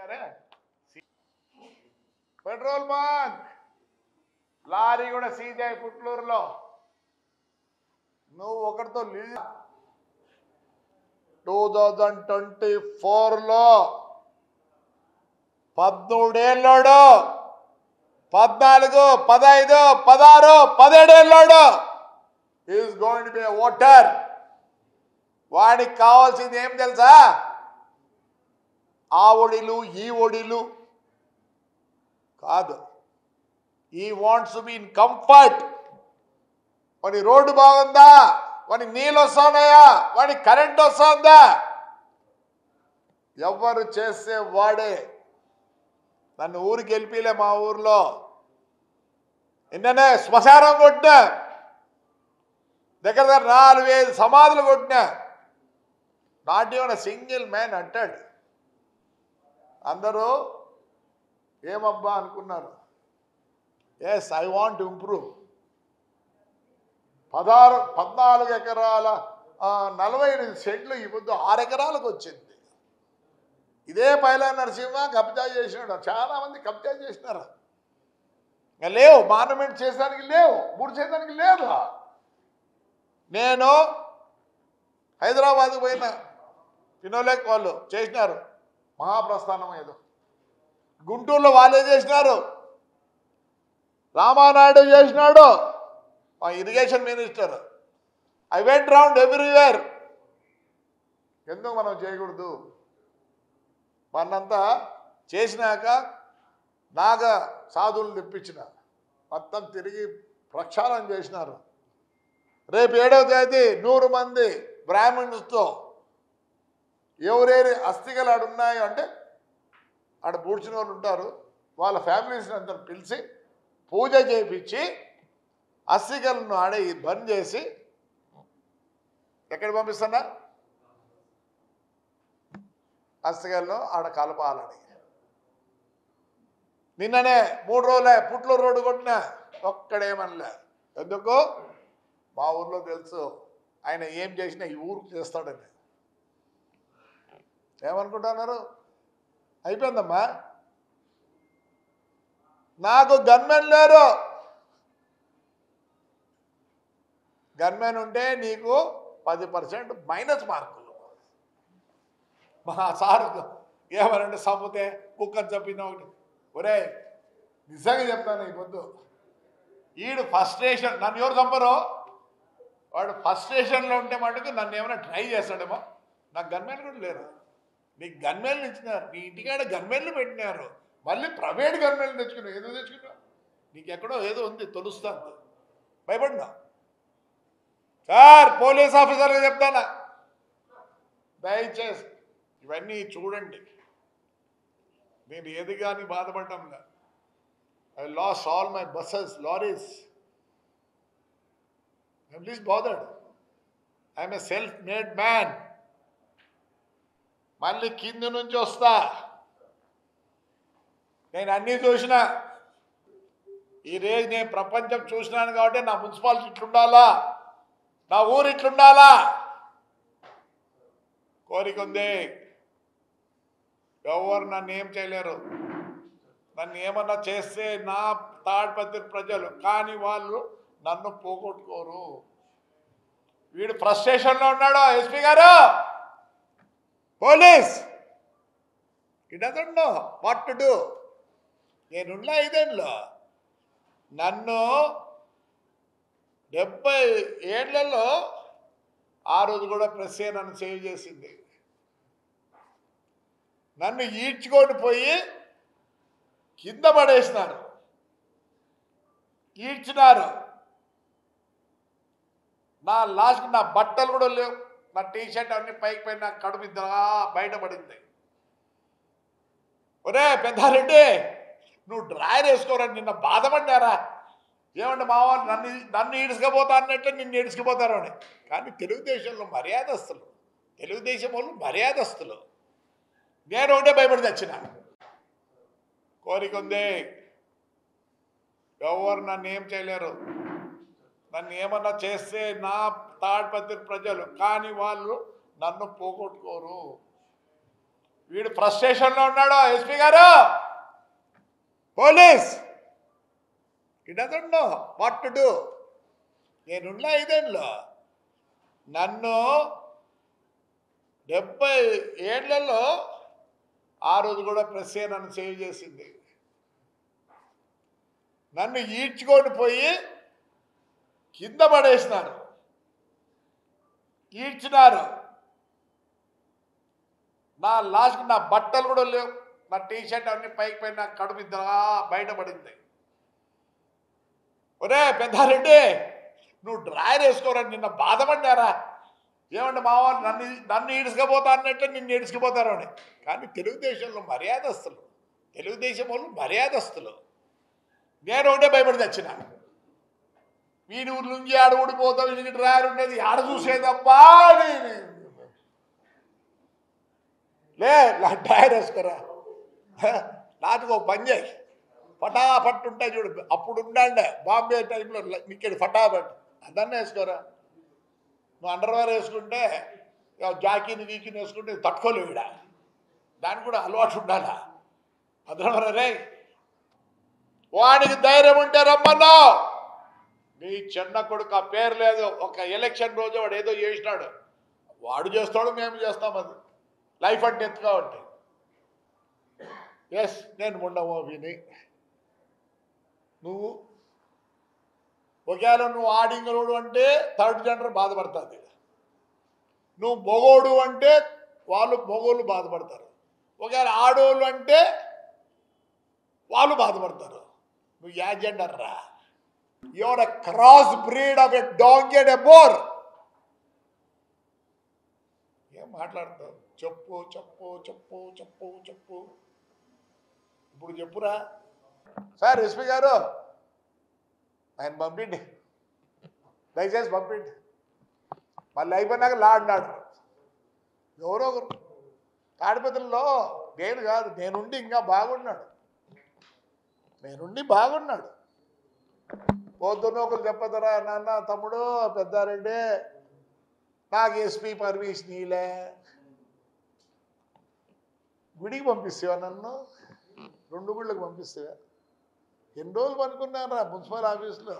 పోయినారే petrol bunk lorry కూడా seize అయ్యి పుట్లూరులో నువ్వు ఒకటితో 2024లో 17 ఏళ్ళోడు 14, 15, 16, 17 ఏళ్ళోడు is going to be a voter. వాడికి కావాల్సింది ఏం తెలుసా? ఆ ఒడిలు ఈ ఒడిలు కాదు. ఈ wants to be in comfort. వాడి రోడ్డు బాగుందా, వాడి నీళ్ళు వస్తున్నాయా, వాడి కరెంట్ వస్తుందా, ఎవరు చేస్తే వాడే. నన్ను ఊరికి వెళ్ళిపోలే, మా ఊర్లో నిన్ననే శ్మశానం కొట్టినా, దగ్గర 4,000 సమాధులు కొట్టినా. నాట్ ఈవెన్ సింగిల్ మ్యాన్ అంటాడు. అందరూ ఏమబ్బా అనుకున్నారు. Yes, I want to improve. 14 ఎకరాల 48 సెంట్లు ఈ పొద్దు 6 ఎకరాలకు వచ్చింది. ఇదే పైలా నరసింహ కబ్జా చేసినాడు. చాలా మంది కబ్జా చేసినారు. లేవు, మాన్యుమెంట్ చేసడానికి లేవు, మూడు చేయడానికి లేదు. నేను హైదరాబాద్కు పోయిన ఫినోలెక్ వాళ్ళు చేసినారు మహాప్రస్థానం ఏదో. గుంటూరులో వాళ్ళే చేసినారు. రామానాయుడు చేసినాడు, మా irrigation minister. I went round everywhere. ఎందుకు మనం చేయకూడదు? మనంతా చేసినాక నాగ సాధువులు తెప్పించిన మొత్తం తిరిగి ప్రక్షాళన చేసినారు. రేపు 7వ తేదీ 100 మంది బ్రాహ్మణులతో ఎవరేరి అస్థికలు ఆడున్నాయో అంటే ఆడ పూడ్చిన వాళ్ళు ఉంటారు, వాళ్ళ ఫ్యామిలీస్ని అందరూ పిలిచి పూజ చేయించి అస్థికలను ఆడే బంద్ చేసి ఎక్కడికి పంపిస్తున్నా? అస్థికలను ఆడ కలపాలని. నిన్ననే 3 రోజులే పుట్లూరు రోడ్డు కొట్టినా, ఒక్కడేమనలే. ఎందుకు? మా ఊర్లో తెలుసు ఆయన ఏం చేసినా ఈ ఊరికి చేస్తాడని. ఏమనుకుంటున్నారు? అయిపోయిందమ్మా. నాకు గన్మెన్ లేరు. గన్మెన్ ఉంటే నీకు 10% మైనస్ మార్కులు. మా సార్ ఏమనంటే చంపితే కుక్కని చంపిన ఒకటి. ఒరే నిజంగా చెప్తాను, ఈ పొద్దు ఈడు ఫస్ట్రేషన్, నన్ను ఎవరు చంపరో వాడు ఫస్ట్రేషన్లో ఉంటే మటుకు నన్ను ఏమైనా ట్రై చేస్తాడేమో. నాకు గన్మెన్లు కూడా లేరు. నీకు గన్మెన్లు ఇచ్చినారు, నీ ఇంటికాడ గన్మెన్లు పెట్టినారు, మళ్ళీ ప్రైవేట్ గన్మెన్లు తెచ్చుకున్నావు. ఏదో తెచ్చుకున్నావు, నీకు ఎక్కడో ఏదో ఉంది, తెలుస్తుంది. భయపడినా సార్, పోలీస్ ఆఫీసర్గా చెప్తానా, దయచేసి ఇవన్నీ చూడండి. నేను ఏది కానీ బాధపడ్డంలా. I lost all my buses, lorries. I'm least bothered. I'm a self made man. మళ్ళీ కింద నుంచి వస్తా. నేను అన్నీ చూసిన. ఈ రోజు నేను ప్రపంచం చూసినాను కాబట్టి నా మున్సిపాలిటీ ఇట్లుండాలా, నా ఊరు ఇట్లుండాలా కోరిక ఉంది. ఎవరు నన్ను ఏం చేయలేరు. నన్ను ఏమన్నా చేస్తే నా తాడిపత్రి ప్రజలు, కానీ వాళ్ళు నన్ను పోగొట్టుకోరు. వీడు ఫ్రస్ట్రేషన్లో ఉన్నాడు. ఎస్పీ గారు, police, he doesn't know what to do. నేనున్న 5 ఏళ్ళలో నన్ను 70 ఏళ్లలో ఆ రోజు కూడా ప్రెస్సే నన్ను సేవ్ చేసింది. నన్ను ఈడ్చుకొని పోయి కింద పడేసినారు, ఈడ్చినారు. నా లాస్ట్ నా బట్టలు కూడా లేవు, నా టీషర్ట్ అన్ని పైకి పైన కడుపు బయటపడింది. ఒరే పెద్దారెడ్డి, నువ్వు డ్రాయర్ వేసుకోరని నిన్న బాధపడ్డారా? ఏమంటే మా వాళ్ళు నన్ను ఈడ్చుకపోతా అన్నట్టు నిన్ను ఈడ్చుకుపోతారు అని. కానీ తెలుగుదేశంలో మర్యాదస్తులు, తెలుగుదేశం వాళ్ళు మర్యాదస్తులు. నేను ఒకటే భయపడి తెచ్చిన. కోరిక ఉంది. ఎవరు నన్ను ఏం చేయలేరు. నన్ను ఏమన్నా చేస్తే నా తాడిపత్రి ప్రజలు, కానీ వాళ్ళు నన్ను పోగొట్టుకోరు. వీడు ఫ్రస్ట్రేషన్లో ఉన్నాడు. ఎస్పీ గారు, police he doesn't know what to do. నేనున్న 5 ఏళ్ళలో నన్ను 70 ఏళ్లలో ఆ రోజు కూడా ప్రెస్ నన్ను సేవ్ చేసింది. నన్ను ఈడ్చుకొని పోయి కింద పడేసినారు, ఈడ్చినారు. నా లాస్ట్కి నా బట్టలు కూడా లేవు, నా టీషర్ట్ అన్ని పైకి పైన నా కడుపు ఇంతగా బయటపడింది. ఒరే పెద్దారెడ్డి, నువ్వు డ్రాయర్ వేసుకోరా, నిన్న బాధపడ్డారా? ఏమంటే మా వాళ్ళు నన్ను ఈడ్చుకపోతా అన్నట్టు నిన్ను ఈడ్చుకుపోతారు అని. కానీ తెలుగుదేశంలో మర్యాదస్తులు, తెలుగుదేశం వాళ్ళు మర్యాదస్తులు. నేను ఒకటే భయపడి తెచ్చిన, వీడి ఊరి నుంచి ఆడ ఊడిపోతావు, వీడికి డ్రాయర్ ఉండేది ఆడ చూసేదబ్బా అని. లే డ్రాయర్ వేసుకోరా, నాకు ఒక పని చేయి, ఫటాఫట్ ఉంటాయి చూడు, అప్పుడు ఉండండి బాంబే టైంలో ఇక్కడ ఫటాఫట్ అదన్నా వేసుకోరా. నువ్వు అండర్వేర్ వేసుకుంటే జాకీని వీకిని వేసుకుంటే తట్టుకోలేవు. ఇక్కడ దానికి కూడా అలవాటు ఉండాలా. అదనవరే వాడికి ధైర్యం ఉంటే రమ్మన్నా. నీ చిన్న కొడుకు ఆ పేరు లేదు, ఒక ఎలక్షన్ రోజు వాడు ఏదో చేసినాడు, వాడు చేస్తాడు మేము చేస్తాం. అది లైఫ్ అంటే ఎత్తు కాబట్టి. ఎస్, నేను ఉండవు విని నువ్వు ఒకవేళ నువ్వు ఆడింగలోడు అంటే థర్డ్ జెండర్ బాధపడుతుంది, నువ్వు మొగోడు అంటే వాళ్ళు మొగోళ్ళు బాధపడతారు, ఒకవేళ ఆడోళ్ళు అంటే వాళ్ళు బాధపడతారు. నువ్వు యా జెండర్ రా? Your a cross breed of a donkey and a bore. ఏం మాట్లాడతావు? చెప్పు చెప్పు చెప్పు చెప్పు చెప్పు, ఇప్పుడు చెప్పురా. సార్ ఎస్పీ గారు, ఆయన పంపిండి, దయచేసి పంపిండి. మళ్ళీ అయిపోయినాక లా అన్నాడు ఎవరో ఒకరు. తాడిపత్రిలో నేను కాదు, నేనుండి ఇంకా బాగున్నాడు, నేనుండి బాగున్నాడు. పొద్దున్న ఒకరు చెప్పదరా, నాన్న తమ్ముడు పెద్దారెడ్డి నాకు ఎస్పీ పర్మిషన్ ఇలే, గుడికి పంపిస్తావా నన్ను? 2 గుళ్ళకి పంపిస్తావా? ఎన్ని రోజులు పనుకున్నాను రా మున్సిపల్ ఆఫీస్లో,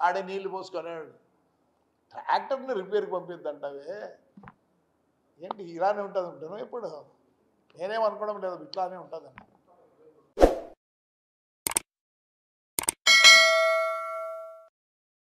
ఆడే నీళ్లు పోసుకున్నాడు. ట్రాక్టర్ని రిపేర్కి పంపిద్దంటావే ఏంటి? ఇలానే ఉంటుంది ఉంటాను ఎప్పుడు? నేనేమనుకోవడం లేదు, ఇట్లానే ఉంటుందంట.